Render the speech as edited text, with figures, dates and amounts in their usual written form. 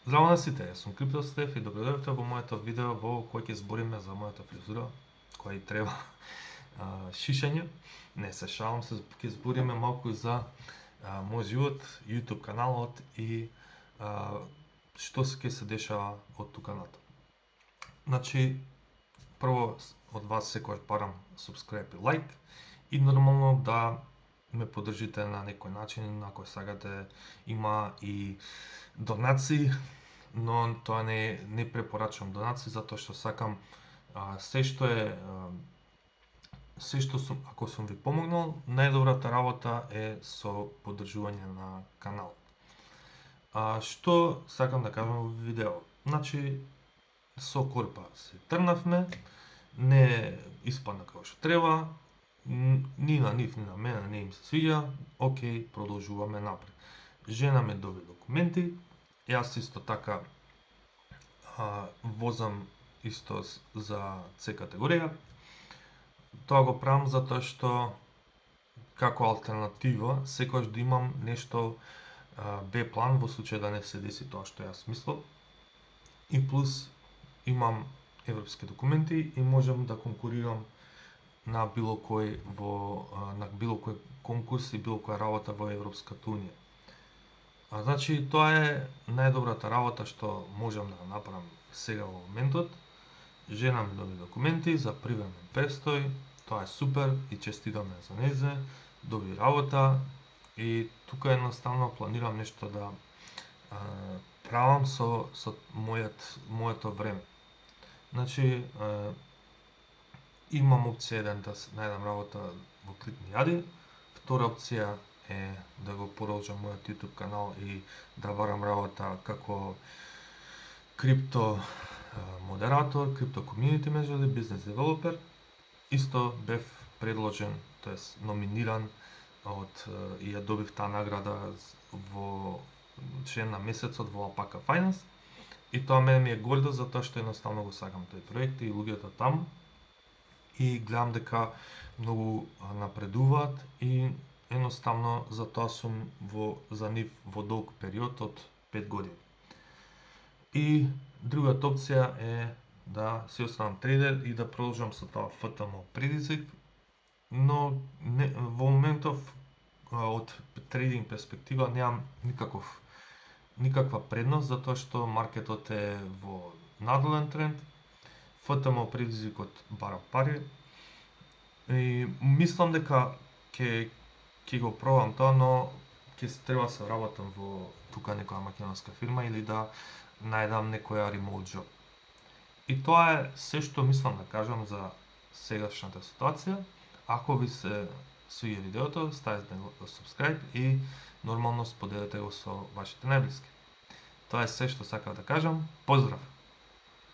Здраво на сите, јас сум Криптостеф и добредојавте во моето видео во кој ќе збориме за мојата фризура, која и треба шишење. Не се шалам се, ќе збориме малку за мој живот, YouTube каналот и што ќе се дешава од тука натаму. Значи, прво од вас секојаш барам subscribe и лайк и нормално да ме поддржите на некој начин, ако сакате. Има и донации, но тоа не препорачувам донации затоа што сакам се што сум, ако сум ви помогнал, најдобрата работа е со поддржување на каналот. Што сакам да кажам во видео? Значи, со Корпа се трнавме, не испадна како што треба, ни на нив, ни на мене не им се свиѓа, окей, продолжуваме напред. Жена ме доби документи, јас исто така возам исто за С категорија. Тоа го правам затоа што како алтернатива секогаш да имам нешто Б план во случај да не се деси тоа што јас мислам. И плюс имам европски документи и можам да конкурирам на било кој конкурс и било која работа во Европската унија. Значи, тоа е најдобрата работа што можам да направам сега во моментот. Жена ми доби документи за привремен престој, тоа е супер и честитаме за незе, доби работа и тука едноставно планирам нешто да правам со моето време. Значи, имам опција да најдам работа во Крипни Јади, втора опција е да го продолжам мојот YouTube канал и да барам работа како крипто модератор, крипто community manager или бизнес девелопер. Исто бев предложен, тоест номиниран и ја добив таа награда во член на месецот во Alpaca Finance. И тоа мене ми е гордо затоа што едноставно го сакам тој проект и луѓето таму. И гледам дека многу напредуваат и едноставно затоа сум за нив во долг период од 5 години. И другата опција е да се останам трейдер и да продолжам со тоа ФТМО предизвик, но во моментов од трейдинг перспектива немам никаква предност затоа што маркетот е во надолен тренд. ФТМО предизвикот бара пари и мислам дека ќе го пробам тоа, но ќе треба да се работам во тука некоја македонска фирма или да најдам некоја remote job. И тоа е се што мислам да кажам за сегашната ситуација. Ако ви се свиѓа видеото, ставете го subscribe и нормално споделете го со вашите најблиски. Тоа е се што сакав да кажам. Поздрав!